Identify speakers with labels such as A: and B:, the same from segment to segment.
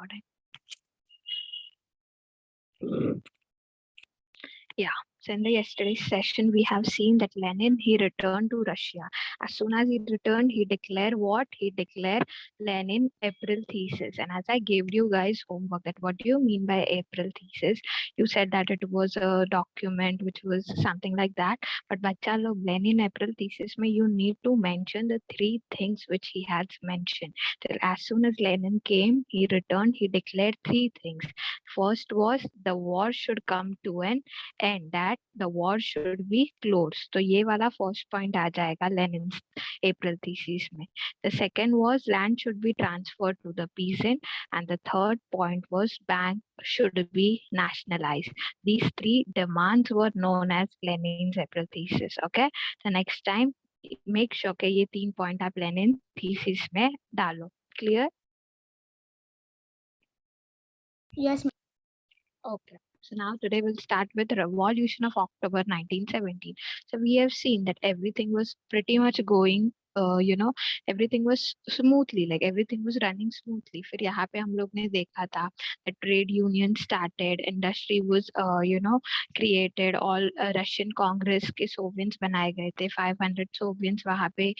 A: recording. Yeah. So in the yesterday's session, we have seen that Lenin, he returned to Russia. As soon as he returned, he declared what? He declared Lenin April thesis. And as I gave you guys homework, that what do you mean by April thesis? You said that it was a document which was something like that. But bacha log, Lenin April thesis mein you need to mention the three things which he has mentioned. So as soon as Lenin came, he returned, he declared three things. First was the war should come to an end, that the war should be closed. तो ये वाला first point आ जाएगा Lenin's April thesis में. The second was land should be transferred to the peasant, and the third point was bank should be nationalized. These three demands were known as Lenin's April thesis. Okay, so next time make sure कि ये तीन point आप Lenin thesis में डालो. Clear?
B: Yes.
A: Okay. So now today we'll start with Revolution of October 1917. So we have seen that everything was pretty much going, everything was smoothly, like everything was running smoothly. फिर यहाँ पे हम लोग ने देखा था that trade union started, industry was, created, all Russian Congress के sovereigns बनाए गए थे, 500 sovereigns वहाँ पे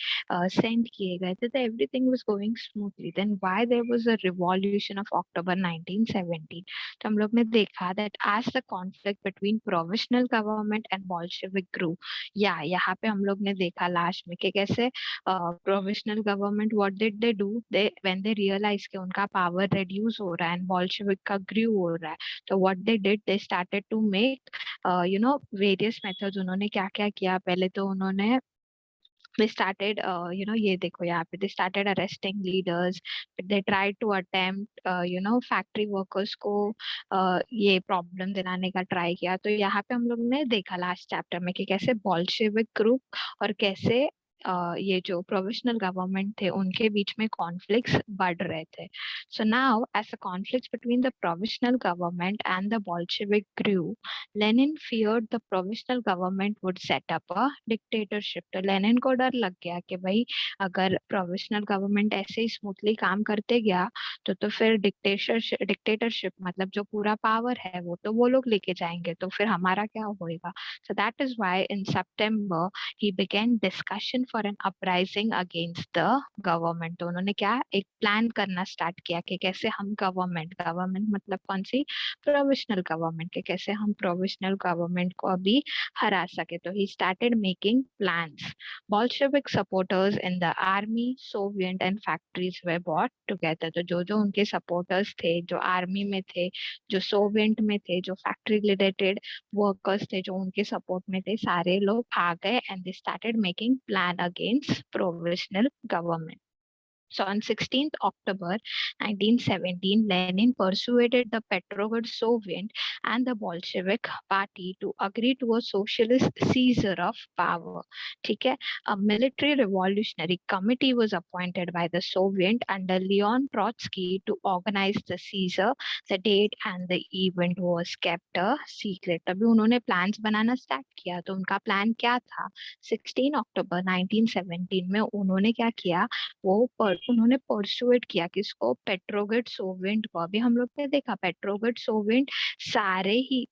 A: send किए गए थे, so everything was going smoothly. Then why there was a revolution of October 1917? तो हम लोग ने देखा that as the conflict between provisional government and Bolshevik grew, यहाँ पे हम लोग ने देखा लास्ट में कि कैसे provisional government, what did they do? They when they realized कि उनका power reduce हो रहा है and Bolshevik का grew हो रहा है, तो what they did, they started to make various methods. उन्होंने क्या क्या किया? पहले तो उन्होंने they started, ये देखो यहाँ पे they started arresting leaders. They tried to attempt, factory workers को ये problem दिलाने का try किया. तो यहाँ पे हम लोग ने देखा last chapter में कि कैसे Bolshevik group और कैसे ये जो provisional government थे उनके बीच में conflicts बढ़ रहे थे. So now as the conflicts between the provisional government and the Bolshevik grew, Lenin feared the provisional government would set up a dictatorship. तो लेनिन को डर लग गया कि भाई अगर प्रोविजनल गवर्नमेंट ऐसे ही स्मूथली काम करते गया तो फिर डिक्टेटरशिप मतलब जो पूरा पावर है वो तो वो लोग लेके जाएंगे, तो फिर हमारा क्या होएगा. So that is why in September he began discussion for an uprising against the government. तो उन्होंने क्या एक प्लान करना स्टार्ट किया कि कैसे हम गवर्नमेंट मतलब कौन सी प्रोविजनल गवर्नमेंट के कैसे हम प्रोविजनल गवर्नमेंट को अभी हरा सके. तो he started making plans. Bolshevik supporters in the army, Soviet and factories were brought together. तो जो उनके supporters थे, जो आर्मी में थे, जो सोवियत में थे, जो फैक्ट्री रिलेटेड वर्कर्स थे, जो उनके सपोर्ट में थे, सारे लोग आ गए and they started making plan against provisional government. So on 16th October 1917, Lenin persuaded the Petrograd Soviet and the Bolshevik Party to agree to a socialist seizure of power. ठीक है? A military revolutionary committee was appointed by the Soviet under Leon Trotsky to organize the seizure. The date and the event was kept a secret. तभी उन्होंने plans बनाना start किया. तो उनका plan क्या था? 16 October 1917 में उन्होंने क्या किया? उन्होंने परसुएट किया किसको? पेट्रोग्रेड सोवियत को. अभी हम लोग ने देखा पेट्रोग्रेड सोवियत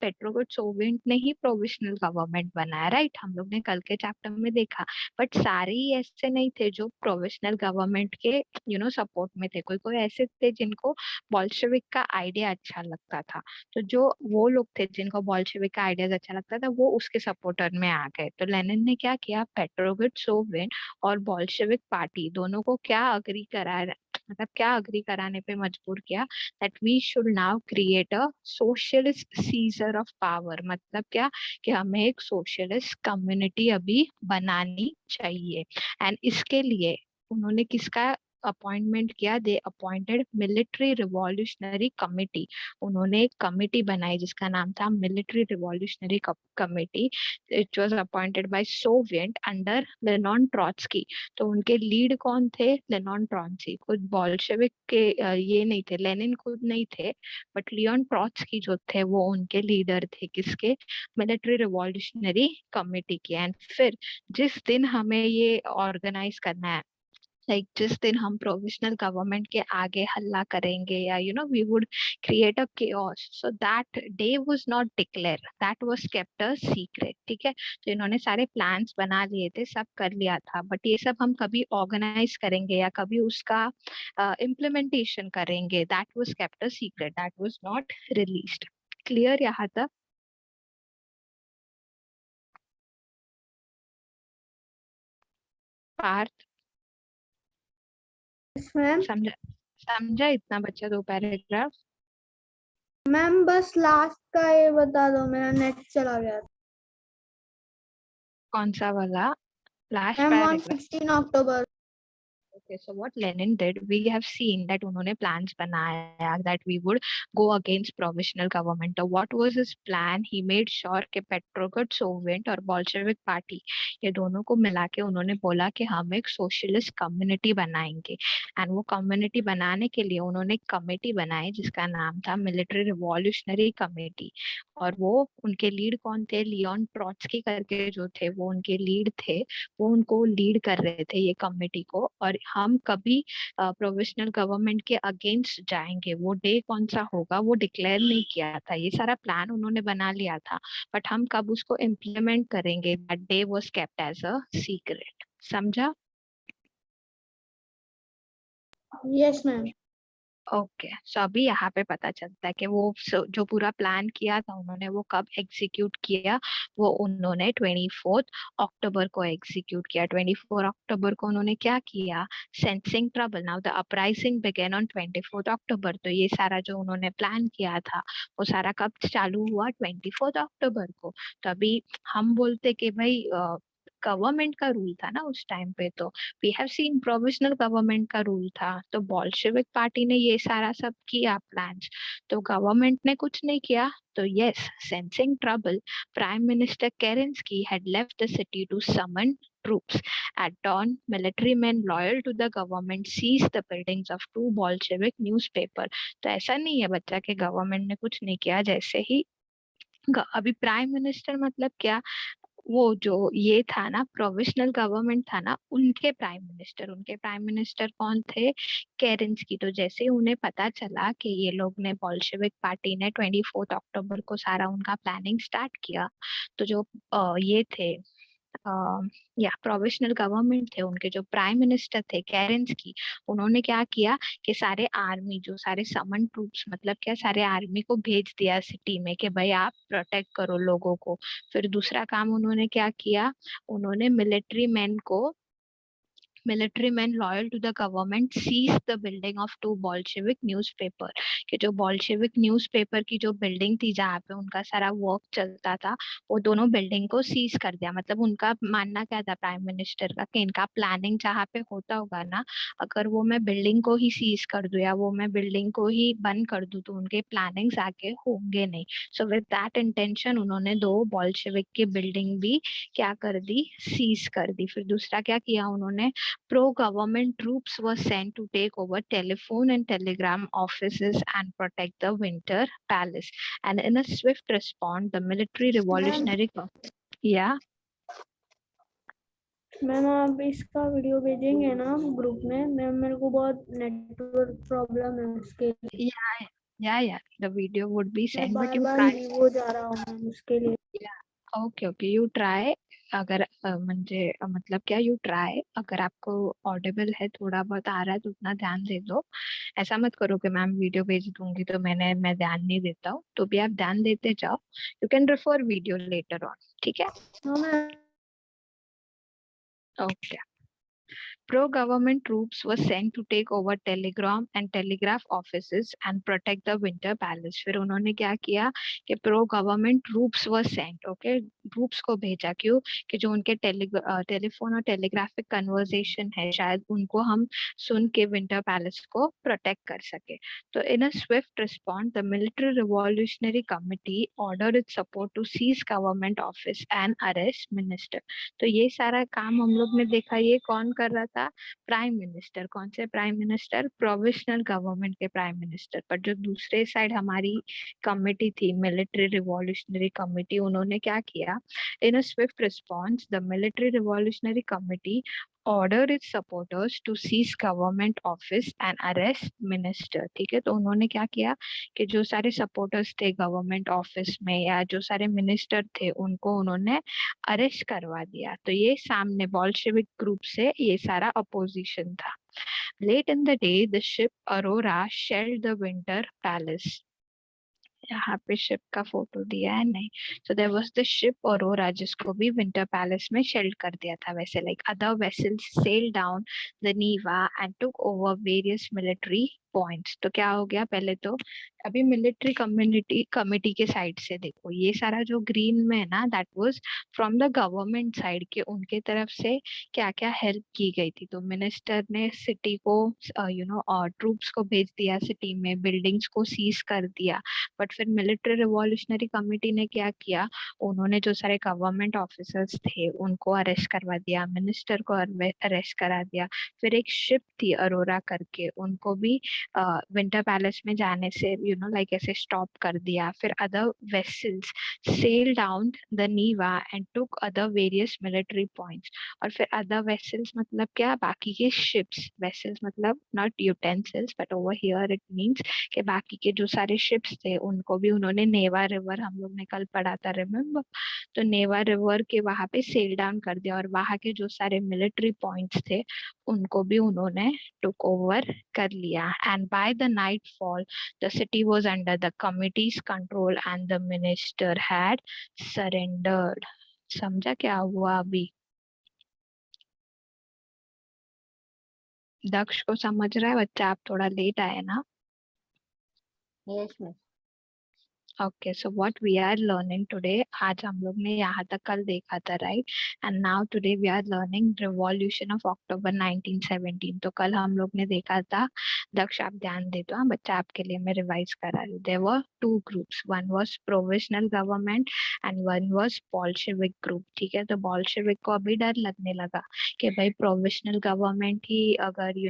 A: पेट्रोग्रेड सोवियत ने ही प्रोविजनल गवर्नमेंट बनाया, राइट? हम लोग ने कल के चैप्टर में देखा. बट सारे ही ऐसे नहीं थे जो प्रोविजनल गवर्नमेंट के सपोर्ट में थे. कोई कोई ऐसे थे जिनको बॉल्शेविक का आइडिया अच्छा लगता था. तो जो वो लोग थे जिनको बॉल्शेविक का आइडिया अच्छा लगता था वो उसके सपोर्टर में आ गए. तो लेनिन ने क्या किया? पेट्रोग्रेड सोवियत और बॉल्शेविक पार्टी दोनों को क्या अग्री कराने पे मजबूर किया that we should now create a socialist seizure of power. मतलब क्या कि हमें एक सोशलिस्ट कम्युनिटी अभी बनानी चाहिए. एंड इसके लिए उन्होंने किसका अपॉइंटमेंट किया? They appointed military revolutionary committee. उन्होंने एक कमिटी बनाई जिसका नाम था military revolutionary committee. It was appointed by Soviet under Lenin Trotsky. तो उनके लीड कौन थे? लेनॉन ट्रॉट्स्की. कुछ बॉल्शेविक के ये नहीं थे, लेनिन खुद नहीं थे, बट लियोन ट्रॉट्स्की जो थे वो उनके लीडर थे. किसके? मिलिट्री रिवॉल्यूशनरी कमिटी के. एंड फिर जिस दिन हमें ये ऑर्गेनाइज करना है लाइक जिस दिन हम प्रोविजनल गवर्नमेंट के आगे हल्ला करेंगे या we would create a chaos, so that day was not declare, that was kept a secret. ठीक है, तो इन्होंने सारे प्लान्स बना लिए थे, सब कर लिया था, बट ये सब हम कभी ऑर्गेनाइज करेंगे या कभी उसका इम्प्लीमेंटेशन करेंगे, that was kept a secret, that was not released. Clear यहाँ तक? पार्थ,
B: मैम
A: समझा? समझा इतना बच्चा दो पैराग्राफ?
B: मैम बस लास्ट का ये बता दो, मेरा नेट चला गया था।
A: कौन सा वाला last
B: ma'am
A: paragraph?
B: 16 October.
A: Okay, so what Lenin did, we have seen that उन्होंने plans बनाया that we would go against provisional government. So what was his plan? He made sure कि Petrograd Soviet और Bolshevik party ये दोनों को मिला के उन्होंने बोला कि हम एक सोशलिस्ट कम्युनिटी बनाएंगे। एंड वो कम्युनिटी बनाने के लिए उन्होंने कमेटी बनाई जिसका नाम था मिलिट्री रिवॉल्यूशनरी कमेटी। और वो उनके लीड कौन थे? लियोन ट्रॉट्स्की करके जो थे वो उनके लीड थे। वो उनको लीड कर रहे थे ये कमेटी को। और हम कभी प्रोविजनल गवर्नमेंट के अगेंस्ट जाएंगे, वो डे कौन सा होगा वो डिक्लेयर नहीं किया था, ये सारा प्लान उन्होंने बना लिया था, बट हम कब उसको इम्प्लीमेंट करेंगे, that day was kept as a secret. समझा?
B: Yes ma'am.
A: ओके, सो अभी यहाँ पे पता चलता है कि वो जो पूरा प्लान किया था उन्होंने वो कब एग्जीक्यूट किया। वो उन्होंने 24 अक्टूबर को एग्जीक्यूट किया। 24 अक्टूबर को उन्होंने क्या किया? Sensing trouble, now the uprising began on 24 October. तो ये सारा जो उन्होंने प्लान किया था वो सारा कब चालू हुआ? 24 अक्टूबर को। तो अभी हम बोलते कि भाई गवर्नमेंट का रूल था ना उस टाइम पे, तो we have seen provisional government का रूल था। तो बॉल्शेविक पार्टी ने ये सारा सब किया प्लान्स, तो गवर्नमेंट ने कुछ नहीं किया। तो yes, sensing trouble, prime minister Kerensky had left the city to summon troops. At dawn, military men loyal to the government seized the buildings of two Bolshevik newspaper. तो ऐसा नहीं है बच्चा कि गवर्नमेंट ने कुछ नहीं किया। जैसे ही अभी प्राइम मिनिस्टर मतलब क्या? वो जो ये था ना प्रोविजनल गवर्नमेंट था ना, उनके प्राइम मिनिस्टर कौन थे? केरेंस्की। तो जैसे उन्हें पता चला कि ये लोग ने बॉल्शेविक पार्टी ने 24 अक्टूबर को सारा उनका प्लानिंग स्टार्ट किया, तो जो ये थे या प्रोविजनल गवर्नमेंट थे, उनके जो प्राइम मिनिस्टर थे केरेंस्की, उन्होंने क्या किया कि सारे आर्मी, जो सारे समन ट्रूप्स मतलब क्या, सारे आर्मी को भेज दिया सिटी में कि भाई आप प्रोटेक्ट करो लोगों को। फिर दूसरा काम उन्होंने क्या किया? उन्होंने military man loyal to the government seize the building of two Bolshevik newspaper, कि जो बॉल्शेविक न्यूज़पेपर की जो बिल्डिंग थी जहाँ पे उनका सारा वर्क चलता था, वो दोनों बिल्डिंग को सीज कर दिया। मतलब उनका मानना क्या था प्राइम मिनिस्टर का, कि इनका प्लानिंग जहाँ पे होता होगा ना, अगर वो मैं बिल्डिंग को ही सीज कर दूं या वो मैं बिल्डिंग को ही बंद कर दूं तो उनके प्लानिंग्स आगे होंगे नहीं। सो विद दैट इंटेंशन उन्होंने दो बॉल्शेविक की बिल्डिंग भी क्या कर दी? सीज कर दी। फिर दूसरा क्या किया उन्होंने? Pro-government troops were sent to take over telephone and telegram offices and protect the Winter Palace. And in a swift response, the military revolutionary. Yeah.
B: Ma'am आप इसका वीडियो भेजेंगे ना ग्रुप में? मैम मेरे को बहुत नेटवर्क प्रॉब्लम है उसके लिए।
A: Yeah. Yeah. The video would be
B: मैं
A: sent, but
B: bar
A: you
B: bar
A: try.
B: Leave हो जा रहा हूँ मैम उसके लिए।
A: Yeah. Okay. You try. अगर म्हणजे मतलब क्या, यू ट्राई, अगर आपको ऑडिबल है, थोड़ा बहुत आ रहा है तो उतना ध्यान दे दो। ऐसा मत करो कि मैम वीडियो भेज दूंगी तो मैं ध्यान नहीं देता हूँ, तो भी आप ध्यान देते जाओ। You can refer video later on. ठीक है?
B: हाँ ma'am.
A: Okay. Pro-government troops were sent to take over telegram and telegraph offices and protect the Winter Palace. फिर उन्होंने क्या किया कि pro government troops were sent. Okay, troops को भेजा। क्यों? कि जो उनके टेलीफोन और टेलीग्राफिक कन्वर्सेशन है शायद उनको हम सुन के विंटर पैलेस को प्रोटेक्ट कर सके। तो in a swift response the military revolutionary committee order it support to seize government office and arrest minister. तो ये सारा काम हम लोग ने देखा, ये कौन कर रहा था? Prime minister. कौन से प्राइम मिनिस्टर? प्रोविजनल गवर्नमेंट के प्राइम मिनिस्टर। पर जो दूसरे साइड हमारी कमिटी थी, मिलिट्री रिवॉल्यूशनरी कमिटी, उन्होंने क्या किया? In a swift response the military revolutionary committee order its supporters to seize government office and arrest minister. ठीक है, तो उन्होंने क्या किया कि जो सारे सपोर्टर्स थे गवर्नमेंट ऑफिस में या जो सारे मिनिस्टर थे उनको उन्होंने अरेस्ट करवा दिया. तो ये सामने बॉल्शेविक ग्रुप से ये सारा अपोजिशन था. Late in the day, the ship Aurora shelled the Winter Palace. यहाँ पे शिप का फोटो दिया है नहीं. So there was the ship Aurora जिसको भी विंटर पैलेस में शेल्ड कर दिया था. वैसे like other vessels sailed down the Neva and took over various military points. तो क्या हो गया, पहले तो अभी मिलिट्री कम्युनिटी कमिटी के साइड से देखो, ये सारा जो ग्रीन में है ना, that was from the government side के उनके तरफ से क्या क्या हेल्प की गई थी. तो मिनिस्टर ने सिटी को ट्रूप्स को भेज दिया, सिटी में बिल्डिंग्स को सीज कर दिया. बट फिर मिलिट्री रिवॉल्यूशनरी कमिटी ने क्या किया, उन्होंने जो सारे गवर्नमेंट ऑफिसर्स थे उनको अरेस्ट करवा दिया, मिनिस्टर को अरेस्ट करा दिया. फिर एक शिप थी अरोरा करके, उनको भी विंटर पैलेस में जाने से लाइक ऐसे स्टॉप कर दिया. फिर other vessels sail down the Neva and took other various military points. और फिर अदर वेसल्स मतलब क्या, बाकी के शिप्स. वेसल्स मतलब not utensils but over here it means कि बाकी के जो सारे शिप्स थे उनको भी उन्होंने नेवा रिवर, हम लोग ने कल पढ़ा था रिमेम्बर, तो नेवा रिवर के वहां पे सेल डाउन कर दिया. और वहां के जो सारे मिलिट्री पॉइंट्स थे उनको भी उन्होंने टुक ओवर कर लिया. And by the night fall the city was under the committees control and the minister had surrendered. समझा क्या हुआ अभी? दक्ष को समझ रहा है बच्चा? आप थोड़ा लेट आए ना.
C: Yes miss.
A: Okay, so what we are learning today, आज हम लोग ने यहाँ तक कल देखा था, right? And now today we are learning revolution of October 1917. तो कल हम लोग ने देखा था, दक्ष आप ध्यान दे दो, बच्चा आपके लिए मैं रिवाइज करा रही हूँ. There were two groups, one was provisional government and one was Bolshevik group. ठीक है, तो बॉल्शेविक को अभी डर लगने लगा कि भाई प्रोविजनल गवर्नमेंट ही अगर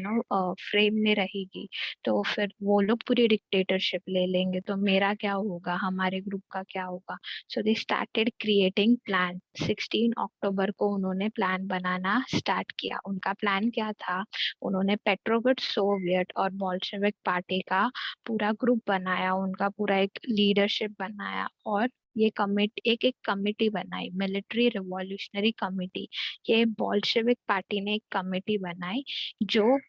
A: फ्रेम में रहेगी तो फिर वो लोग पूरी डिक्टेटरशिप ले लेंगे, तो मेरा क्या होगा, हमारे ग्रुप का क्या होगा. सो दे स्टार्टेड क्रिएटिंग प्लान. 16 अक्टूबर को उन्होंने प्लान बनाना स्टार्ट किया. उनका प्लान क्या था, उन्होंने पेट्रोग्राड सोवियत और बोल्शेविक पार्टी का पूरा ग्रुप बनाया, उनका पूरा एक लीडरशिप बनाया. और ये कमिटी, एक एक कमिटी बनाई, मिलिट्री रिवॉल्यूशनरी कमिटी. ये बोल्शेविक पार्टी ने एक कमिटी बनाई, जो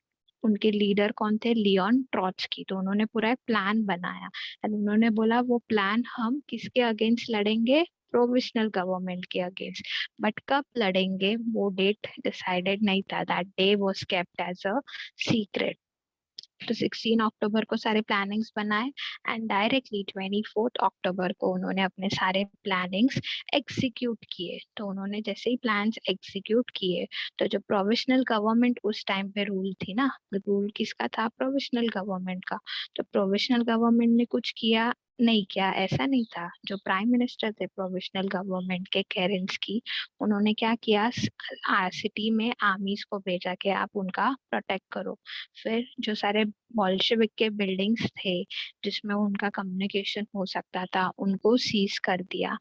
A: उनके लीडर कौन थे, लियोन ट्रॉट्स्की. तो उन्होंने पूरा एक प्लान बनाया एंड उन्होंने बोला वो प्लान हम किसके अगेंस्ट लड़ेंगे, प्रोविजनल गवर्नमेंट के अगेंस्ट. बट कब लड़ेंगे वो डेट डिसाइडेड नहीं था. That day was kept as a secret. तो 16 अक्टूबर को सारे प्लानिंग्स बनाए एंड डायरेक्टली 24 अक्टूबर को उन्होंने अपने सारे प्लानिंग्स एग्जीक्यूट किए. तो उन्होंने जैसे ही प्लान्स एग्जीक्यूट किए, तो जो प्रोविजनल गवर्नमेंट उस टाइम पे रूल थी ना, रूल किसका था, प्रोविजनल गवर्नमेंट का. तो प्रोविजनल गवर्नमेंट ने कुछ किया नहीं, क्या ऐसा नहीं था. जो प्राइम मिनिस्टर थे प्रोविजनल गवर्नमेंट के, केरेंस्की, उन्होंने क्या किया, सिटी में आर्मीज को भेजा कि आप उनका प्रोटेक्ट करो. फिर जो सारे बॉल्शेविक के बिल्डिंग्स थे जिसमें उनका कम्युनिकेशन हो सकता था उनको सीज कर दिया.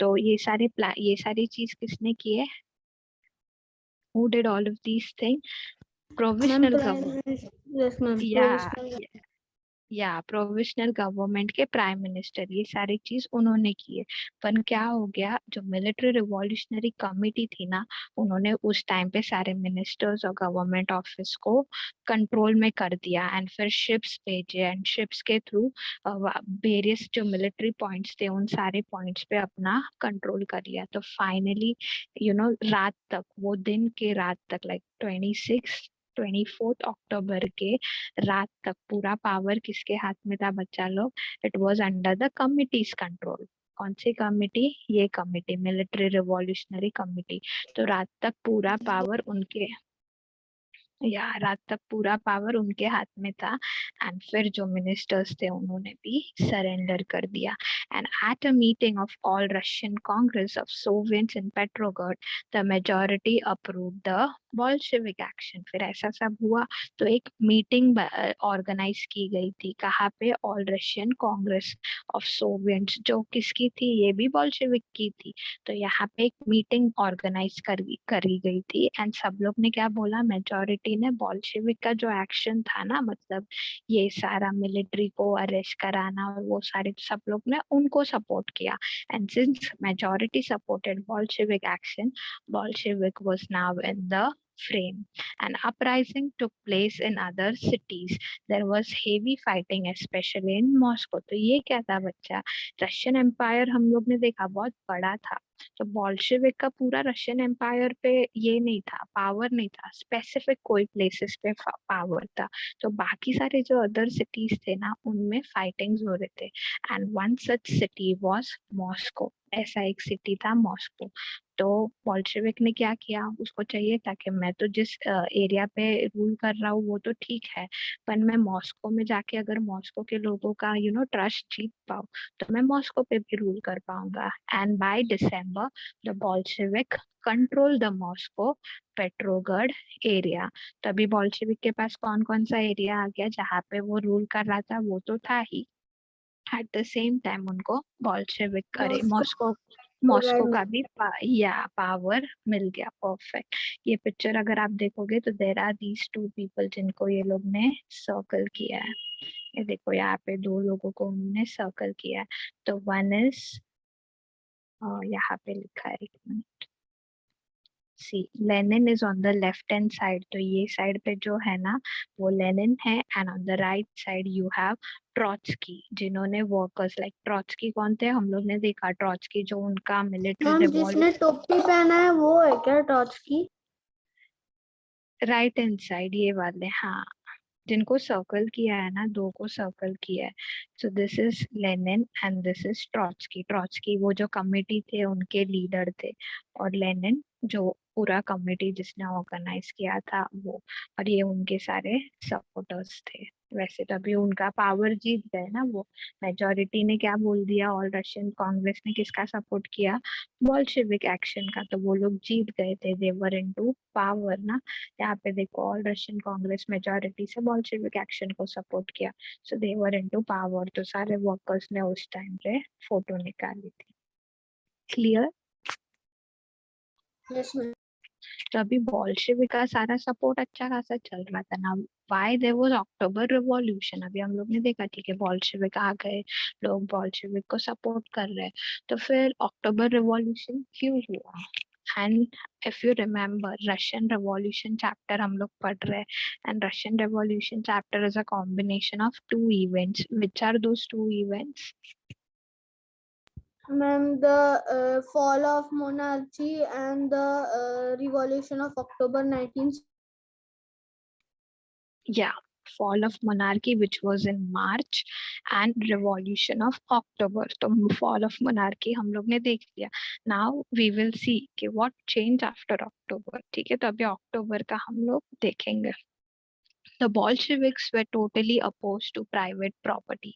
A: तो ये सारी चीज किसने की है, who did all of these thing, provisional government.
B: Yes ma'am,
A: या प्रोविजनल गवर्नमेंट के प्राइम मिनिस्टर, ये सारी चीज उन्होंने की है. पर क्या हो गया, जो मिलिट्री रिवॉल्यूशनरी कमिटी थी ना, उन्होंने उस टाइम पे सारे मिनिस्टर्स और गवर्नमेंट ऑफिस को कंट्रोल में कर दिया एंड फिर शिप्स भेजे एंड शिप्स के थ्रू वेरियस जो मिलिट्री पॉइंट्स थे उन सारे पॉइंट्स पे अपना कंट्रोल कर लिया. तो फाइनली रात तक, वो दिन के रात तक, लाइक 24 अक्टूबर के रात तक पूरा पावर किसके हाथ में था बच्चा लोग, it was under the committees control. कौन सी कमिटी, ये कमिटी, मिलिट्री रिवॉल्यूशनरी कमिटी. तो रात तक पूरा पावर उनके या रात तक पूरा पावर उनके हाथ में था एंड फिर जो मिनिस्टर्स थे उन्होंने भी सरेंडर कर दिया and at a meeting of all Russian Congress of Soviets in Petrograd the majority approve the Bolshevik action. फिर ऐसा सब हुआ तो एक मीटिंग ऑर्गेनाइज की गई थी, कहाँ पे, all Russian Congress of Soviets, जो किसकी थी, ये भी बोल्शेविक की थी। तो यहाँ पे एक मीटिंग ऑर्गेनाइज करी गई थी एंड सब लोग ने क्या बोला, मेजोरिटी ने बोल्शेविक का जो एक्शन था ना, मतलब ये सारा मिलिट्री को अरेस्ट कराना और वो सारे, सब लोग ने उनको सपोर्ट किया and since majority supported Bolshevik action, Bolshevik was now in the frame. An uprising took place in other cities. There was heavy fighting, especially in Moscow. तो ये क्या था बच्चा, रशियन एम्पायर हम लोग ने देखा बहुत बड़ा था, तो बॉल्शेविक का पूरा रशियन एम्पायर पे ये नहीं था, पावर नहीं था, स्पेसिफिक कोई प्लेसेस पे पावर था। तो बाकी सारे जो अदर सिटीज थे ना, उनमें फाइटिंग्स हो रहे थे and one such city was Moscow. ऐसा एक सिटी था मॉस्को। तो बॉल्शेविक ने क्या किया, उसको चाहिए था कि मैं तो जिस एरिया पे रूल कर रहा हूँ वो तो ठीक है, पर मैं मॉस्को में जाके अगर मॉस्को के लोगों का ट्रस्ट जीत पाऊँ तो मैं मॉस्को पे भी रूल कर पाऊंगा। And by December the Bolshevik control the Moscow Petrograd area. तभी बोल्शेविक के पास कौन कौन सा एरिया आ गया जहाँ पे वो रूल कर रहा था, वो तो था ही, एट द सेम टाइम उनको बोल्शेविक, अरे
B: मॉस्को
A: मॉस्को, मॉस्को
B: रेड
A: का भी पावर मिल गया। परफेक्ट। ये पिक्चर अगर आप देखोगे तो there are these two people जिनको ये लोग ने सर्कल किया है। ये देखो यहाँ पे दो लोगों को उन्होंने सर्कल किया है। तो वन इज, यहाँ पे लिखा है, एक minute, see Lenin is on the left hand side, तो ये साइड पे जो है ना वो लेनिन है and on the right side you have Trotsky, जिन्होंने वर्कर्स, लाइक ट्रॉट्स्की कौन थे, हम लोग ने देखा ट्रॉट्स्की जो उनका मिलिट्री
B: मैम
A: रिवॉल्ट,
B: जिसने टोपी पहना है वो है क्या ट्रॉट्स्की?
A: राइट हैंड साइड ये वाले, हाँ, जिनको सर्कल किया है ना, दो को सर्कल किया है। So this is Lenin and this is Trotsky. Trotsky वो जो कमिटी थे उनके लीडर थे और लेनिन जो पूरा कमिटी जिसने ऑर्गेनाइज किया था वो, और ये उनके सारे सपोर्टर्स थे। वैसे तो अभी उनका पावर जीत गए ना, वो मेजोरिटी ने क्या बोल दिया, ऑल रशियन कांग्रेस ने किसका सपोर्ट किया, बोल्शेविक एक्शन का, तो वो लोग जीत गए थे, दे वर इनटू पावर ना। यहाँ पे देखो ऑल रशियन कांग्रेस मेजोरिटी से बोल्शेविक एक्शन को सपोर्ट किया, सो दे वर इनटू पावर। तो सारे वर्कर्स ने उस टाइम पे फोटो निकाली थी। क्लियर।
B: Yes ma'am.
A: तो अभी बोल्शेविक का सारा सपोर्ट अच्छा खासा चल रहा था ना। Why there was October revolution, अभी हम लोग ने देखा ठीक है बोल्शेविक आ गए, लोग बोल्शेविक को सपोर्ट कर रहे हैं, तो फिर अक्टूबर रिवॉल्यूशन क्यों हुआ। And if you remember Russian revolution chapter हम लोग पढ़ रहे हैं and Russian revolution chapter is a combination of two events, which are those two events.
B: Ma'am, the fall of monarchy and the revolution of October 19.
A: Yeah, fall of monarchy which was in March and revolution of October। तो fall of monarchy हम लोग ने देख लिया। Now we will see कि what changed after October। ठीक है, तो अभी अक्टूबर का हम लोग देखेंगे। The Bolsheviks were totally opposed to private property.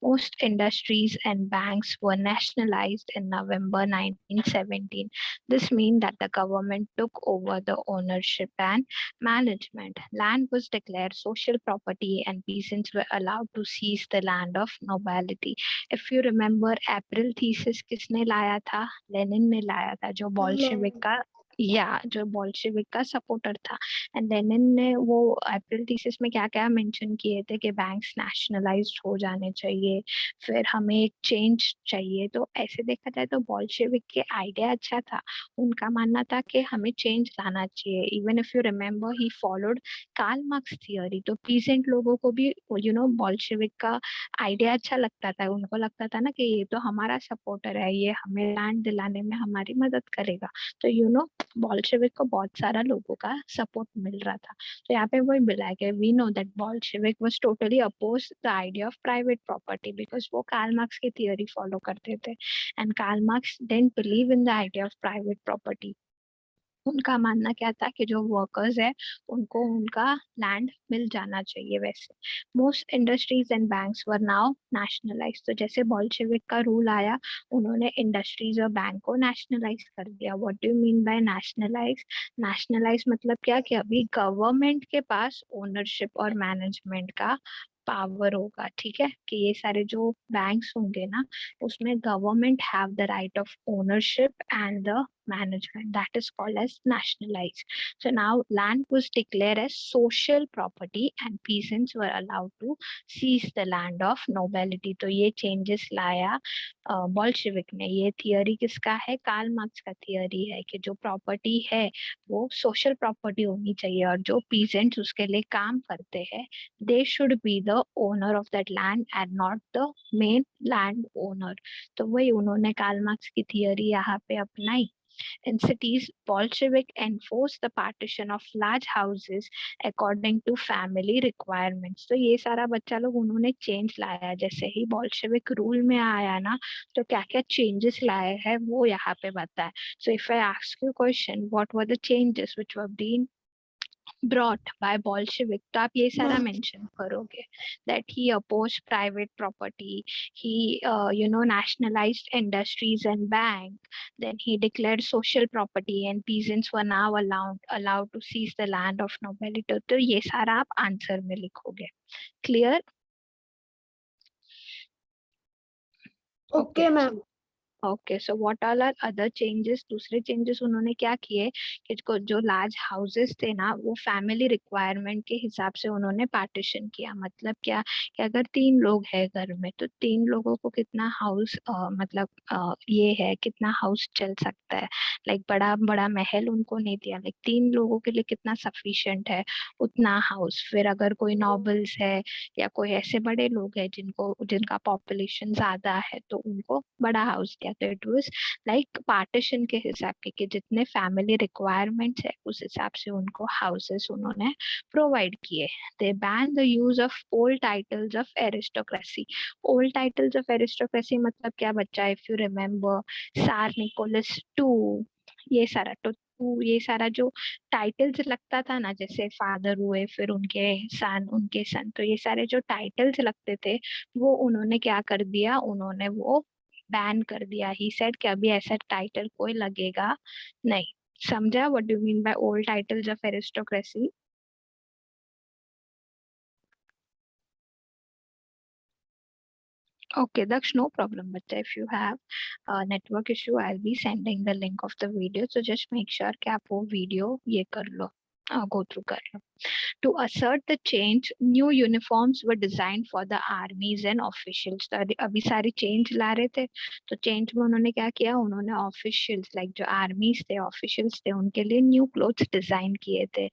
A: Most industries and banks were nationalized in November 1917. This meant that the government took over the ownership and management. Land was declared social property and peasants were allowed to seize the land of nobility. If you remember, April thesis किसने लाया था, Lenin ने लाया था, जो Bolshevik का, या जो बॉल्शेविक का सपोर्टर था। एंड लेनिन ने वो अप्रैल थीसिस में क्या क्या मेंशन किए थे कि बैंक्स नेशनलाइज्ड हो जाने चाहिए, फिर हमें एक चेंज चाहिए। तो ऐसे देखा जाए तो बॉल्शेविक के आइडिया अच्छा था, उनका मानना था कि हमें चेंज लाना चाहिए। Even if you remember he followed Karl Marx theory. तो पीसेंट लोगों को भी बॉल्शेविक का आइडिया अच्छा लगता था, उनको लगता था ना कि ये तो हमारा सपोर्टर है, ये हमें लैंड दिलाने में हमारी मदद करेगा। तो बॉल्शेविक को बहुत सारा लोगों का सपोर्ट मिल रहा था। तो यहाँ पे वही मिला है कि we know that Bolshevik was totally oppose the idea of private property because वो कार्ल मार्क्स की थियरी फॉलो करते थे and Karl Marx didn't believe in the idea of private property. उनका मानना क्या था कि जो वर्कर्स है उनको उनका लैंड मिल जाना चाहिए। वैसे most industries and banks were now nationalise. तो जैसे बोल्शेविक का रूल आया, उन्होंने इंडस्ट्रीज और बैंक को नेशनलाइज कर दिया। What do you mean by nationalise? Nationalise मतलब क्या कि अभी गवर्नमेंट के पास ओनरशिप और मैनेजमेंट का पावर होगा। ठीक है, कि ये सारे जो बैंक्स होंगे ना, उसमें government have the right of ownership and the management. That is called as nationalized. So now land was declared as social property and peasants were allowed to seize the land of nobility. तो ये changes लाया Bolshevik ने। ये theory किसका है? Karl Marx का theory है कि जो प्रॉपर्टी है वो सोशल प्रॉपर्टी होनी चाहिए और जो पीजेंट्स उसके लिए काम करते हैं they should be the owner of that land and not the main land owner. तो वही उन्होंने कार्ल मार्क्स की थियरी यहाँ पे अपनाई। In cities, Bolshevik enforced the partition of large houses according to family requirements. तो ये सारा बच्चा लोग उन्होंने चेंज लाया। जैसे ही बोल्शेविक रूल में आया ना, तो क्या क्या चेंजेस लाए हैं वो यहाँ पे बताया। So if I ask you question, what were the changes which were being brought by Bolshevik, तो आप ये सारा मेंशन करोगे that he opposed private property, he nationalized industries and bank, then he declared social property and peasants were now allowed to seize the land of nobility। तो ये सारा आप answer में लिखोगे। Clear?
B: Okay ma'am.
A: Okay, so what all are other changes? दूसरे changes उन्होंने क्या किए कि जो लार्ज हाउसेस थे ना, वो फैमिली रिक्वायरमेंट के हिसाब से उन्होंने पार्टीशन किया। मतलब क्या कि अगर 3 लोग हैं घर में तो 3 लोगों को कितना हाउस मतलब ये है कितना हाउस चल सकता है। लाइक बड़ा बड़ा महल उनको नहीं दिया, लाइक 3 लोगों के लिए कितना सफिशिएंट है उतना हाउस। फिर अगर कोई नॉबल्स है या कोई ऐसे बड़े लोग हैं जिनका पॉपुलेशन ज्यादा है तो उनको बड़ा हाउस दिया। तो इट वाज लाइक पार्टीशन के हिसाब के कि जितने फैमिली रिक्वायरमेंट्स है उस हिसाब से उनको हाउसेस उन्होंने प्रोवाइड किए। They ban the use of old titles of aristocracy. Old titles of aristocracy मतलब क्या बच्चा? If you remember tsar Nicholas two, ये सारा ये सारा जो टाइटल्स लगता था ना, जैसे फादर हुए फिर उनके सन, तो ये सारे जो टाइटल्स लगते थे वो उन्होंने क्या कर दिया, उन्होंने वो बैन कर दिया। ही सेड कि अभी ऐसा टाइटल कोई लगेगा नहीं। समझा what do mean by old titles of aristocracy? Okay, Daksh, no problem. But if you have a network issue, I'll be sending the link of the video. So just make sure कि आप वो video ये कर लो, go through कर लो। To assert the change, new uniforms were designed for the armies and officials। तो अभी सारी change ला रहे थे, तो change में उन्होंने क्या किया, उन्होंने officials like जो armies थे, officials थे, उनके लिए new clothes design किए थे।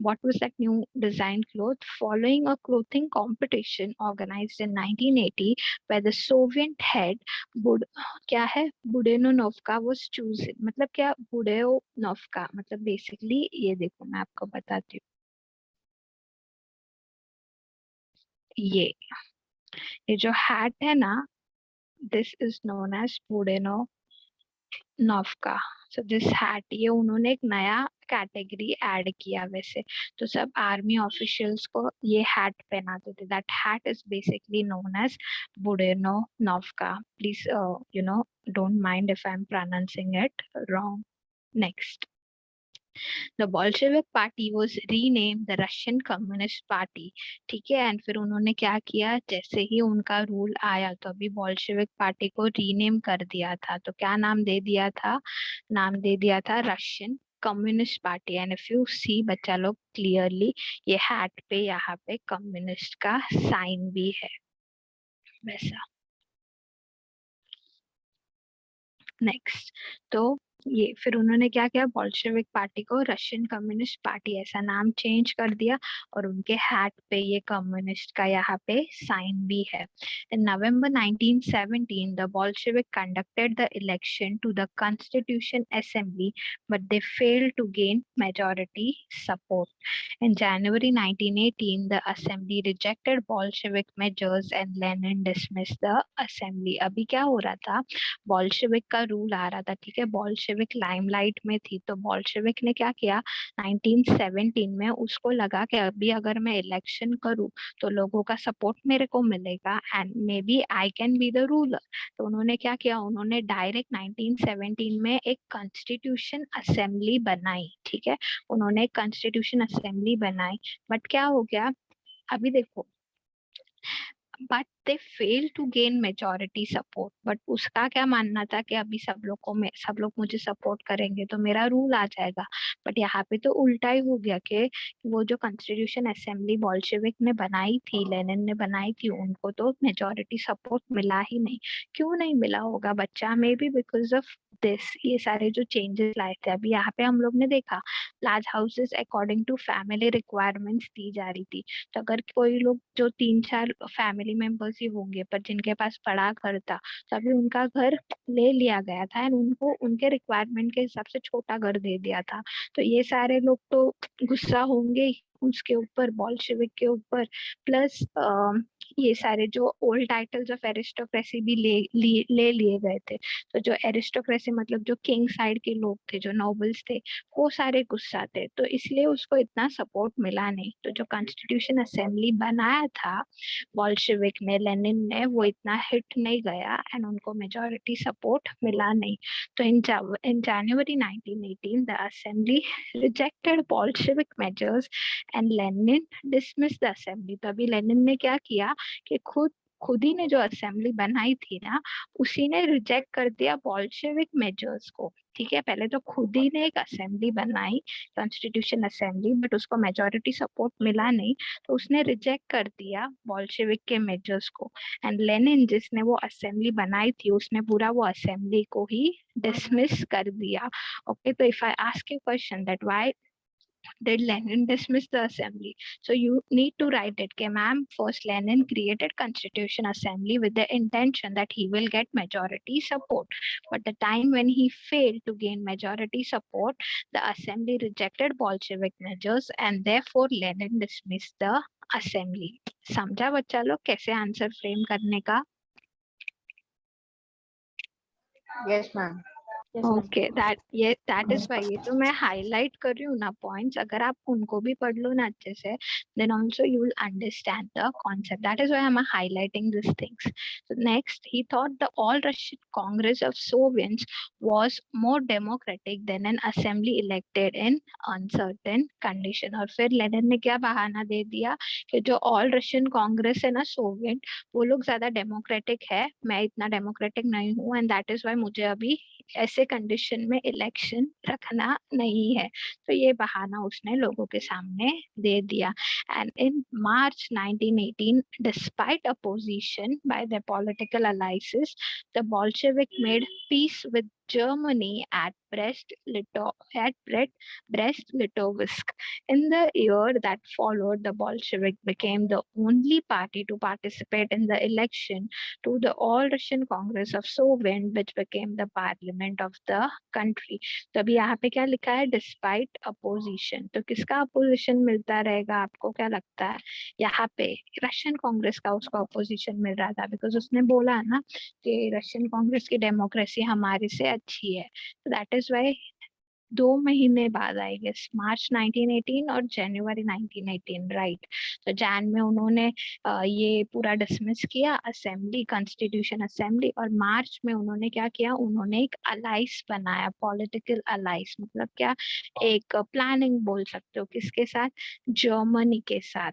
A: What was that new design cloth? Following a clothing competition organized in 1980 where the Soviet head बुड क्या है बुडेनोनोव्का was chosen। मतलब क्या बुडेनोव्का मतलब बेसिकली ये देखो मैं आपको बताती हूँ। ये जो हैट है ना, this is known as budenovka. So this hat, ये उन्होंने एक नया कैटेगरी ऐड किया वैसे। तो सब आर्मी ऑफिशियल्स को ये हैट पहनाते थे। That hat is basically known as budenovka. Please don't mind if I am pronouncing it wrong. Next, the Bolshevik party was renamed the Russian Communist Party। ठीक है, एंड फिर उन्होंने क्या किया, जैसे ही उनका रूल आया तो अभी बोल्शेविक पार्टी को रीनेम कर दिया था। तो क्या नाम दे दिया था? नाम दे दिया था Russian Communist Party. And if you see बच्चा लोग क्लियरली, ये हैट पे यहाँ पे कम्युनिस्ट का साइन भी है वैसा। नेक्स्ट, तो ये फिर उन्होंने क्या किया, बोल्शेविक पार्टी को रशियन कम्युनिस्ट पार्टी ऐसा नाम चेंज कर दिया और उनके हैट पे ये कम्युनिस्ट का यहाँ पे साइन भी है। In November 1917, the Bolshevik conducted the election to the Constitution Assembly, but they failed to gain majority support. In January 1918, the assembly rejected Bolshevik measures and Lenin dismissed the assembly। अभी क्या हो रहा था, Bolshevik का rule आ रहा था। ठीक है, बोल्शेविक बॉल्शेविक लाइमलाइट में थी, तो बॉल्शेविक ने क्या किया 1917 में, उसको लगा कि अभी अगर मैं इलेक्शन करूँ तो लोगों का सपोर्ट मेरे को मिलेगा and maybe I can be the ruler. तो उन्होंने क्या किया, उन्होंने डायरेक्ट 1917 में एक कॉन्स्टिट्यूशन असेंबली बनाई। ठीक है, उन्होंने एक कॉन्स्टिट्यूशन असेंबली बनाई, बट क्या हो गया अभी देखो, but they fail to gain majority support. But उसका क्या मानना था कि अभी सब लोग मुझे सपोर्ट करेंगे तो मेरा रूल आ जाएगा। बट यहाँ पे तो उल्टा ही हो गया कि वो जो कॉन्स्टिट्यूशन असेंबली बॉल्शेविक ने बनाई थी, लेनिन ने बनाई थी, उनको तो मेजोरिटी सपोर्ट मिला ही नहीं। क्यों नहीं मिला होगा बच्चा? May be because of this, ये सारे जो चेंजेस लाए थे। अभी यहाँ पे हम लोग ने देखा large houses according to family requirements दी जा रही थी। तो अगर कोई लोग जो 3-4 फैमिली मेंबर्स ही होंगे पर जिनके पास बड़ा घर था, तो अभी उनका घर ले लिया गया था एंड उनको उनके रिक्वायरमेंट के हिसाब से छोटा घर दे दिया था। तो ये सारे लोग तो गुस्सा होंगे ही उसके ऊपर, बॉल्शेविक के ऊपर। प्लस ये सारे जो ओल्ड टाइटल्स ऑफ एरिस्टोक्रेसी भी ले लिए गए थे। तो जो एरिस्टोक्रेसी मतलब जो किंग साइड के लोग थे, जो नोबल्स थे, वो सारे गुस्सा थे, तो इसलिए उसको इतना सपोर्ट मिला नहीं। तो जो कॉन्स्टिट्यूशन असेंबली बनाया था बॉल्शेविक ने, लेनिन ने, वो इतना हिट नहीं गया एंड उनको मेजोरिटी सपोर्ट मिला नहीं। तो इन जनवरी 1918 the assembly rejected Bolshevik measures and Lenin dismiss the assembly. तो अभी लेनिन ने क्या किया कि खुद ही ने जो असेंबली बनाई थी ना, उसी ने रिजेक्ट कर दिया बॉल्शेविक मेजर्स को। ठीक है, पहले तो खुद ही ने एक असेंबली बनाई, कॉन्स्टिट्यूशन असेंबली, बट उसको मेजोरिटी सपोर्ट मिला नहीं, तो उसने रिजेक्ट कर दिया बॉल्शेविक के मेजर्स को। एंड लेनिन जिसने वो असेंबली बनाई थी, उसने पूरा वो असेंबली को ही डिसमिस कर दिया। ओके, तो if I ask you question that why did Lenin dismiss the assembly? So you need to write it. Okay, ma'am, first Lenin created Constitution Assembly with the intention that he will get majority support. But the time when he failed to gain majority support, the assembly rejected Bolshevik measures and therefore Lenin dismissed the assembly. समझा बच्चा लोग कैसे answer frame करने का?
C: Yes, ma'am.
B: Yes, ma'am.
A: Okay, that is why ये जो मैं highlight कर रही हूँ ना पॉइंट्स, अगर आप उनको भी पढ़ लो ना अच्छे से, then also you will understand the concept. That is why I am highlighting this things. So next, he thought the All Russian Congress of Soviets was more democratic than an assembly elected in uncertain condition. और फिर Lenin ने क्या बहाना दे दिया कि जो all Russian Congress है ना सोवियत, वो लोग ज्यादा डेमोक्रेटिक है, मैं इतना डेमोक्रेटिक नहीं हूँ, एंड दैट इज वाई मुझे अभी ऐसे कंडीशन में इलेक्शन रखना नहीं है। तो ये बहाना उसने लोगों के सामने दे दिया। And in March 1918, despite opposition by the political allies, the Bolshevik made peace with Germany at Brest-Litovsk. In the year that followed, the Bolshevik became the only party to participate in the election to the All Russian Congress of Soviet, which became the parliament of the country. तो अभी यहाँ पे क्या लिखा है? Despite opposition. तो किसका opposition मिलता रहेगा आपको क्या लगता है? यहाँ पे रशियन कांग्रेस का उसको अपोजिशन मिल रहा था, बिकॉज उसने बोला ना कि रशियन कांग्रेस की डेमोक्रेसी हमारे से अच्छी है। तो दैट इज वाई 2 महीने बाद आई गेस मार्च 1918 और जनवरी 1918, राइट। तो जैन में उन्होंने ये पूरा डिसमिस किया असेंबली, कॉन्स्टिट्यूशन असेंबली, और मार्च में उन्होंने क्या किया, उन्होंने एक अलाइंस बनाया, पॉलिटिकल अलाइंस मतलब क्या, एक प्लानिंग बोल सकते हो, किसके साथ? जर्मनी के साथ।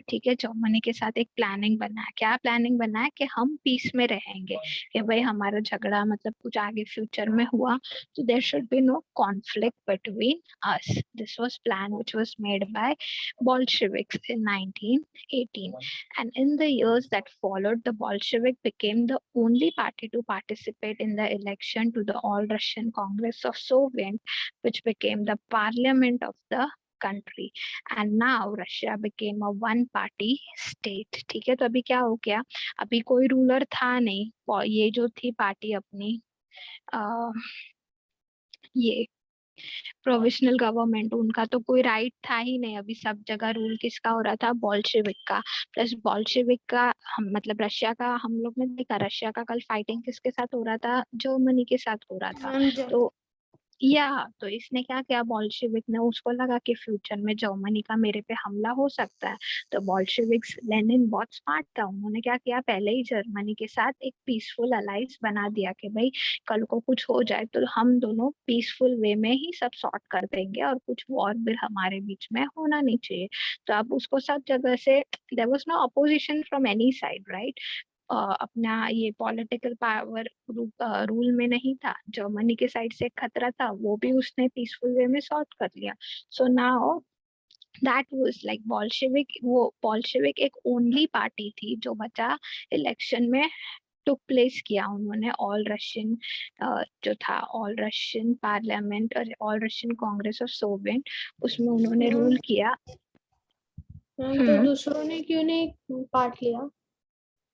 A: ठीक है, जर्मनी के साथ एक प्लानिंग बना है। क्या प्लानिंग बना है? कि हम पीस में रहेंगे, कि भाई हमारा झगड़ा मतलब कुछ आगे फ्यूचर में हुआ तो there should be no conflict between us. This was plan which was made by Bolsheviks in 1918, and in the years that followed, the Bolshevik became the only party to participate in the election to the All Russian Congress of Soviet, which became the parliament of the country, and now Russia became a one party state. ठीक है, तो अभी क्या हो गया, अभी कोई ruler था नहीं, और ये जो थी पार्टी अपनी ये प्रोविजनल गवर्नमेंट, उनका तो कोई राइट था ही नहीं। अभी सब जगह रूल किसका हो रहा था? बोल्शेविक का। प्लस बोल्शेविक का हम मतलब रशिया का, हम लोग ने देखा रशिया का कल फाइटिंग किसके साथ हो रहा था? जर्मनी के साथ हो रहा था।
B: मैम
A: तो या तो इसने क्या किया, बोल्शेविक ने, उसको लगा कि फ्यूचर में जर्मनी का मेरे पे हमला हो सकता है। तो बोल्शेविक्स, लेनिन बहुत स्मार्ट था, उन्होंने क्या किया, पहले ही जर्मनी के साथ एक पीसफुल अलाइंस बना दिया कि भाई कल को कुछ हो जाए तो हम दोनों पीसफुल वे में ही सब सॉर्ट कर देंगे और कुछ वॉर भी हमारे बीच में होना नहीं चाहिए। तो अब उसको सब जगह से, there was no opposition from any side, right? अपना ये पॉलिटिकल पावर रूल में नहीं था, जर्मनी के साइड से खतरा था, वो भी उसने पीसफुल वे में सॉर्ट कर लिया। So now that was like Bolshevik, वो बॉल्शेविक एक ओनली पार्टी थी जो बचा इलेक्शन में टुक प्लेस किया। उन्होंने ऑल रशियन जो था ऑल रशियन पार्लियामेंट और all Russian Congress of Soviet, उसमें उन्होंने रूल किया।
B: मैम तो दूसरों ने क्यों नहीं पार्ट लिया?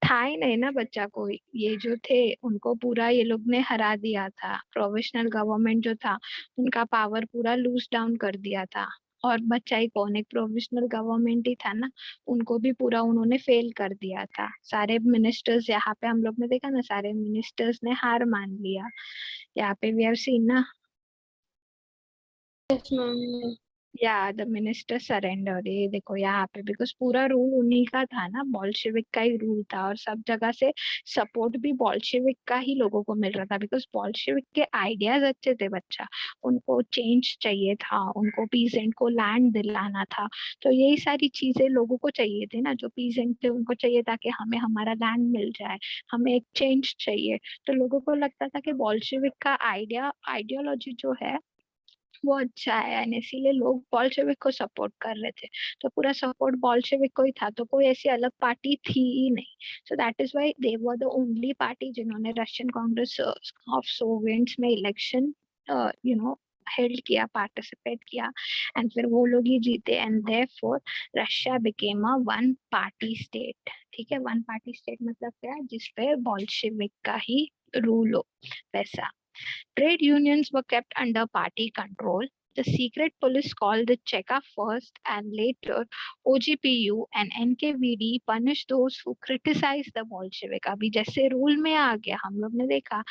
A: था ही नहीं ना बच्चा कोई, ये जो थे उनको पूरा ये लोग ने हरा दिया था। प्रोविजनल गवर्नमेंट जो था उनका पावर पूरा लूज डाउन कर दिया था। और बच्चा ही कौन, एक प्रोविजनल गवर्नमेंट ही था ना, उनको भी पूरा उन्होंने फेल कर दिया था। सारे मिनिस्टर्स, यहाँ पे हम लोग ने देखा ना, सारे मिनिस्टर्स ने हार मान लिया। यहाँ पे वी हैव सीन ना,
B: यस मैम।
A: या द मिनिस्टर सरेंडर, ये देखो यहाँ पे, बिकॉज पूरा रूल उन्हीं का था ना, बॉल्शेविक का ही रूल था। और सब जगह से सपोर्ट भी बॉल्शेविक का ही लोगों को मिल रहा था, बिकॉज बॉल्शेविक के आइडियाज अच्छे थे बच्चा। उनको चेंज चाहिए था, उनको पीजेंट को लैंड दिलाना था। तो यही सारी चीजें लोगों को चाहिए थी ना, जो पीजेंट थे उनको चाहिए था कि हमें हमारा लैंड मिल जाए, हमें एक चेंज चाहिए। तो लोगों को लगता था कि बॉल्शेविक का आइडियोलॉजी जो है वो अच्छा है, एंड इसीलिए लोग बॉल्शेविक को सपोर्ट कर रहे थे। तो पूरा सपोर्ट बॉल्शेविक को ही था, तो कोई ऐसी अलग पार्टी थी ही नहीं। So that is why they were the only party जिन्होंने रशियन कांग्रेस ऑफ सोवियट्स में इलेक्शन हेल्ड किया, पार्टिसिपेट किया, एंड फिर वो लोग ही जीते। And therefore Russia became a one party state. ठीक है, वन पार्टी स्टेट मतलब क्या है? जिसपे बॉल्शेविक का ही रूल हो, वैसा। Trade unions were kept under party control. The secret police called the Cheka first and later OGPU and NKVD punished those who criticized the Bolshevik. अभी जैसे रूल में आ गया, हम लोग ने देखा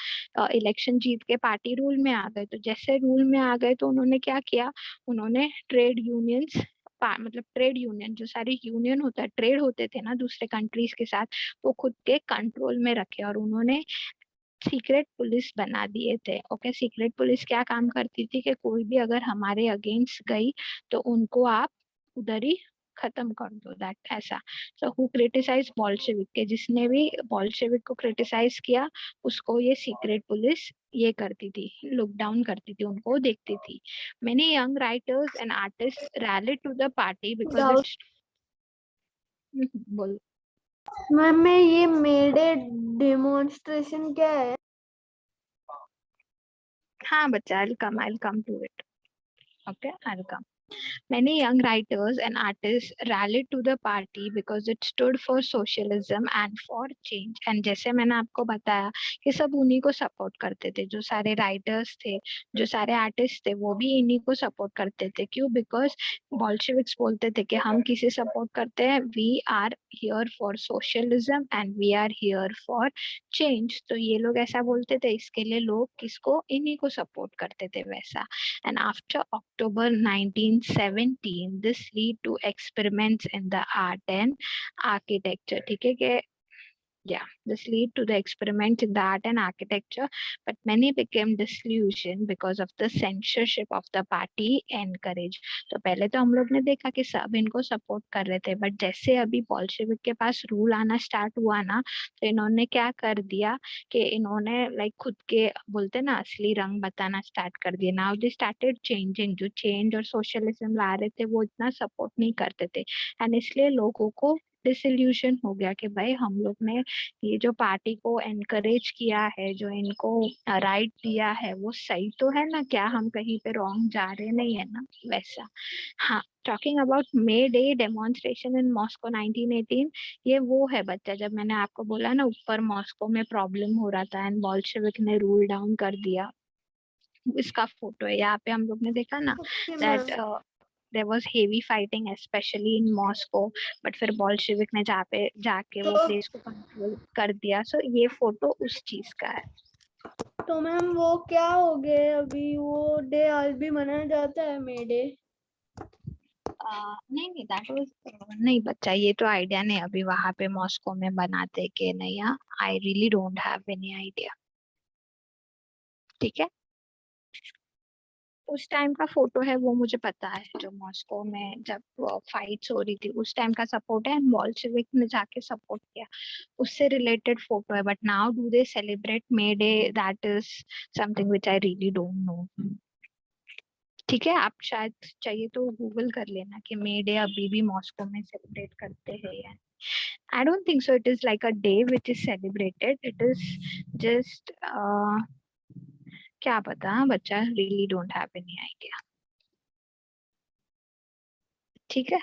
A: इलेक्शन जीत के पार्टी रूल में आ गए, तो जैसे रूल में आ गए तो उन्होंने क्या किया, उन्होंने ट्रेड यूनियंस, मतलब ट्रेड यूनियन, जो सारे यूनियन होता है, ट्रेड होते थे ना दूसरे कंट्रीज के साथ, वो खुद के कंट्रोल में रखे और उन्होंने सीक्रेट पुलिस बना दिए थे। ओके, सीक्रेट पुलिस क्या काम करती थी कि कोई भी अगर हमारे अगेंस्ट गई तो उनको आप उधर ही खत्म कर दो, दैट ऐसा। सो हु क्रिटिसाइज बॉल्शेविक, के जिसने भी बॉल्शेविक को क्रिटिसाइज किया उसको ये सीक्रेट पुलिस ये करती थी, लुक डाउन करती थी, उनको देखती थी। Many young writers and artist rallied to the party because
B: doubt.
A: It's, बोल।
B: मैम मैं ये मेडे डेमोन्स्ट्रेशन क्या है?
A: हाँ बच्चा, I come to it. Okay, I come. Many young writers and artists rallied to the party because it stood for socialism and for change. And जैसे मैंने आपको बताया कि सब उन्हीं को सपोर्ट करते थे, जो सारे राइटर्स थे, जो सारे आर्टिस्ट थे, वो भी इन्हीं को सपोर्ट करते थे। क्यों? बिकॉज बॉल्शेविक्स बोलते थे कि हम किसे सपोर्ट करते हैं, we are here for socialism and we are here for change. तो ये लोग ऐसा बोलते थे, इसके लिए लोग किसको, इन्हीं को सपोर्ट करते थे, वैसा। And after October 1917, this lead to experiments in the art and architecture. ठीक है कि yeah, this lead to the experiment in the art and architecture, but many became disillusioned because of the censorship of the party encouraged. तो पहले तो हम लोग ने देखा कि सब इनको सपोर्ट कर रहे थे, बट जैसे अभी बॉल्शेविक के पास रूल आना स्टार्ट हुआ ना, तो इन्होंने क्या कर दिया कि इन्होंने लाइक खुद के बोलते ना असली रंग बताना स्टार्ट कर दिया। नाउ दे स्टार्टेड चेंजिंग, जो चेंज और सोशलिज्म ला रहे थे वो इतना सपोर्ट नहीं करते थे, एंड इसलिए लोगों को डिसल्यूशन हो गया कि भाई हम लोग ने ये जो पार्टी को एनकरेज किया है, जो इनको राइट दिया है, वो सही तो है ना, क्या हम कहीं पे रॉन्ग जा रहे नहीं है ना, वैसा। हाँ, talking about may day demonstration in Moscow 1918, ये वो है बच्चा, जब मैंने आपको बोला ना ऊपर मॉस्को में प्रॉब्लम हो रहा था एंड बॉल्शेविक ने रूल डाउन कर दिया, इसका फोटो है, यहाँ पे हम लोग ने देखा ना
B: Okay,
A: that
B: ma'am.
A: There was heavy fighting specially in Moscow, but फिर बोल्शेविक ने जाके वो
B: तो
A: प्लेस को कंट्रोल कर दिया। सो ये फोटो उस चीज का है।
B: तो मैम वो क्या हो गए अभी, वो डे आज भी मनाया जाता है, मे डे?
A: नहीं नहीं, दैट वाज नहीं बच्चा, ये तो आइडिया नहीं अभी वहां पे मॉस्को में बनाते के नहीं। I really don't have any idea. ठीक है, उस टाइम का फोटो है वो मुझे पता है, जो मॉस्को में जब फाइट्स हो रही थी उस टाइम का सपोर्ट है, एंड बोल्शेविक ने जाके सपोर्ट किया, उससे रिलेटेड फोटो है। But now do they celebrate may day, that is something which I really don't know. ठीक है, आप शायद चाहिए तो गूगल कर लेना कि मे डे अभी भी मॉस्को में सेलिब्रेट करते हैं या। I don't think so it is like a day which is celebrated, it is just क्या पता बच्चा, really don't have any idea. ठीक है,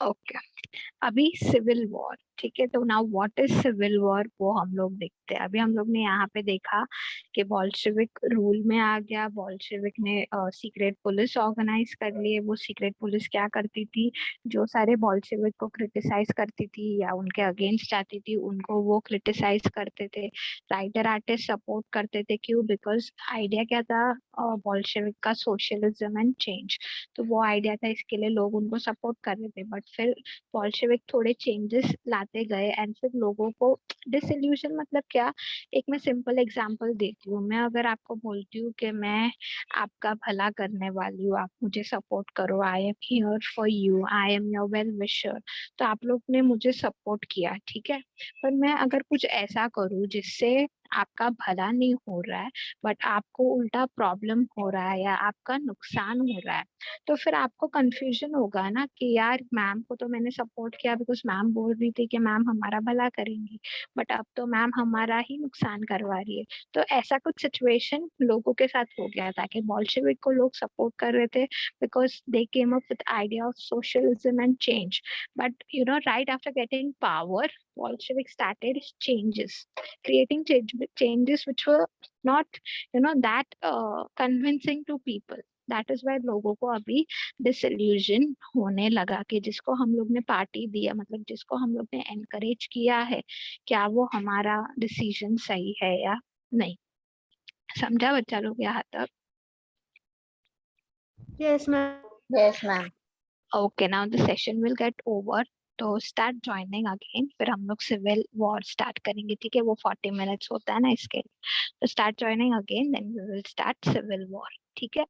A: ओके। अभी सिविल वॉर, ठीक है, तो now what is civil war वो हम लोग देखते हैं। अभी हम लोग ने यहाँ पे देखा कि बोल्शेविक रूल में आ गया, बोल्शेविक ने सीक्रेट पुलिस ऑर्गेनाइज कर लिए। वो सीक्रेट पुलिस क्या करती थी, जो सारे बोल्शेविक को क्रिटिसाइज करती थी या उनके अगेंस्ट जाती थी उनको वो क्रिटिसाइज करते थे। राइटर आर्टिस्ट सपोर्ट करते थे, क्यों? बिकॉज आइडिया क्या था बोल्शेविक का, सोशलिज्म एंड चेंज। तो वो आइडिया था, इसके लिए लोग उनको सपोर्ट कर रहे थे। बट फिर बोल्शेविक थोड़े चेंजेस लाते गए एंड फिर लोगों को डिसइल्यूजन, मतलब क्या, एक मैं सिंपल एग्जांपल देती हूँ। मैं अगर आपको बोलती हूँ कि मैं आपका भला करने वाली हूँ, आप मुझे सपोर्ट करो, I am here for you, I am your well wisher, तो आप लोग ने मुझे सपोर्ट किया, ठीक है। पर मैं अगर कुछ ऐसा करूँ जिससे आपका भला नहीं हो रहा है बट आपको उल्टा प्रॉब्लम हो रहा है या आपका नुकसान हो रहा है, तो फिर आपको कंफ्यूजन होगा ना कि यार मैम को तो मैंने सपोर्ट किया बिकॉज मैम बोल रही थी कि मैम हमारा भला करेंगी, बट अब तो मैम हमारा ही नुकसान करवा रही है। तो ऐसा कुछ सिचुएशन लोगों के साथ हो गया था कि बोल्शेविक को लोग सपोर्ट कर रहे थे because they came up with idea of socialism and change. But you know, right after getting power, Bolshevik started changes, creating changes which were not, you know, that convincing to people. That is why लोगों को अभी disillusion होने लगा कि जिसको हम लोग ने पार्टी दिया, मतलब जिसको हम लोग ने एनकरेज किया है, क्या वो हमारा डिसीजन सही है या नहीं। समझा बच्चा लोग यहाँ तक?
B: Yes, ma'am.
C: Yes, ma'am.
A: Okay, now the session will get over, तो स्टार्ट ज्वाइनिंग अगेन, फिर हम लोग सिविल वॉर स्टार्ट करेंगे। ठीक है, वो 40 मिनट्स होता है ना इसके लिए, तो start joining again, then we will start civil war. ठीक है।